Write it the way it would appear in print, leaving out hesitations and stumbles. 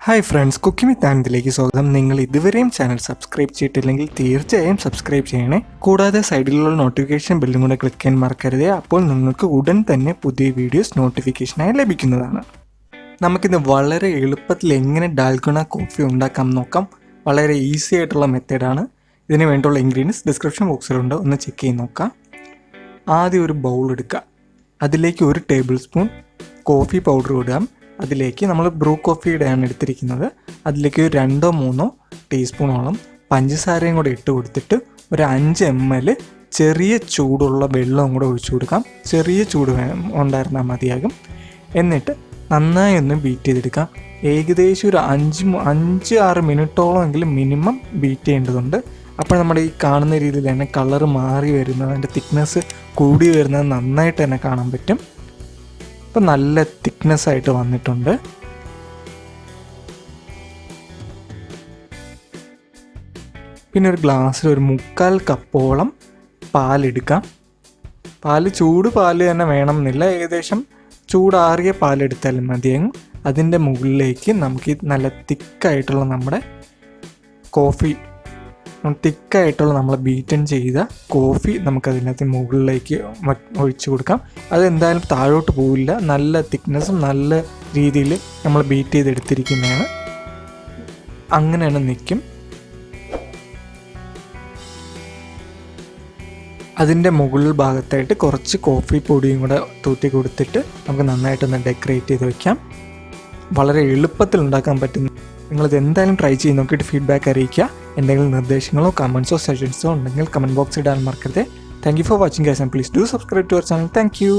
Hi friends, cooking വിത്ത് ആനന്ദിലേക്ക് സ്വാഗതം. നിങ്ങൾ ഇതുവരെയും ചാനൽ സബ്സ്ക്രൈബ് ചെയ്തിട്ടില്ലെങ്കിൽ തീർച്ചയായും സബ്സ്ക്രൈബ് ചെയ്യണേ. കൂടാതെ സൈഡിലുള്ള നോട്ടിഫിക്കേഷൻ ബെല്ലും കൂടെ ക്ലിക്ക് ചെയ്യാൻ മറക്കരുത്. അപ്പോൾ നിങ്ങൾക്ക് ഉടൻ തന്നെ പുതിയ വീഡിയോസ് നോട്ടിഫിക്കേഷനായി ലഭിക്കുന്നതാണ്. നമുക്കിത് വളരെ എളുപ്പത്തിൽ എങ്ങനെ ഡാൽഗോണ കോഫി ഉണ്ടാക്കാം നോക്കാം. വളരെ ഈസി ആയിട്ടുള്ള മെത്തേഡാണ്. ഇതിന് വേണ്ടിയുള്ള ഇൻഗ്രീഡിയൻസ് ഡിസ്ക്രിപ്ഷൻ ബോക്സിലുണ്ട്, ഒന്ന് ചെക്ക് ചെയ്ത് നോക്കാം. ആദ്യം ഒരു ബൗൾ എടുക്കുക. അതിലേക്ക് 1 ടേബിൾ സ്പൂൺ കോഫി പൗഡർ ഇടാം. അതിലേക്ക് നമ്മൾ ബ്രൂ കോഫിയുടെയാണ് എടുത്തിരിക്കുന്നത്. അതിലേക്ക് 2-3 ടീസ്പൂണോളം പഞ്ചസാരയും കൂടെ ഇട്ട് കൊടുത്തിട്ട് ഒരു 5 ml ചെറിയ ചൂടുള്ള വെള്ളവും കൂടെ ഒഴിച്ചു കൊടുക്കാം. ചെറിയ ചൂട് ഉണ്ടായിരുന്നാൽ മതിയാകും. എന്നിട്ട് നന്നായി ഒന്ന് ബീറ്റ് ചെയ്തെടുക്കാം. ഏകദേശം ഒരു 5-6 മിനിറ്റോളം എങ്കിലും മിനിമം ബീറ്റ് ചെയ്യേണ്ടതുണ്ട്. അപ്പോൾ നമ്മുടെ ഈ കാണുന്ന രീതിയിൽ തന്നെ കളർ മാറി വരുന്നത്, അതിൻ്റെ തിക്നെസ് കൂടി വരുന്നത് നന്നായിട്ട് തന്നെ കാണാൻ പറ്റും. അപ്പോൾ നല്ല തിക്നെസ് ആയിട്ട് വന്നിട്ടുണ്ട്. പിന്നെ ഒരു ഗ്ലാസ്സിൽ ഒരു 1/4 കപ്പോളം പാലെടുക്കാം. ചൂട് പാല് തന്നെ വേണമെന്നില്ല, ഏകദേശം ചൂടാറിയ പാലെടുത്താലും മതിയാകും. അതിൻ്റെ മുകളിലേക്ക് നമുക്ക് നല്ല തിക്കായിട്ടുള്ള നമ്മുടെ തിക്കായിട്ടുള്ള നമ്മൾ ബീറ്റൻ ചെയ്ത കോഫി നമുക്കതിനകത്ത് മുകളിലേക്ക് ഒഴിച്ചു കൊടുക്കാം. അതെന്തായാലും താഴോട്ട് പോവില്ല. നല്ല തിക്നെസ്സും നല്ല രീതിയിൽ നമ്മൾ ബീറ്റ് ചെയ്തെടുത്തിരിക്കുന്നതാണ്. അങ്ങനെയാണ് നിൽക്കും. അതിൻ്റെ മുകളിൽ ഭാഗത്തായിട്ട് കുറച്ച് കോഫി പൊടിയും കൂടെ തൂത്തി കൊടുത്തിട്ട് നമുക്ക് നന്നായിട്ടൊന്ന് ഡെക്കറേറ്റ് ചെയ്ത് വയ്ക്കാം. വളരെ എളുപ്പത്തിൽ ഉണ്ടാക്കാൻ പറ്റുന്ന, നിങ്ങളിത് എന്തായാലും ട്രൈ ചെയ്ത് നോക്കിയിട്ട് ഫീഡ്ബാക്ക് അറിയിക്കുക. എന്തെങ്കിലും നിർദ്ദേശങ്ങളോ കമൻസോ സജഷൻസോ ഉണ്ടെങ്കിൽ കമൻറ്റ് ബോക്സിൽ ഇടാൻ മറക്കരുത്. Thank you for watching guys, and please do subscribe to our channel. Thank U.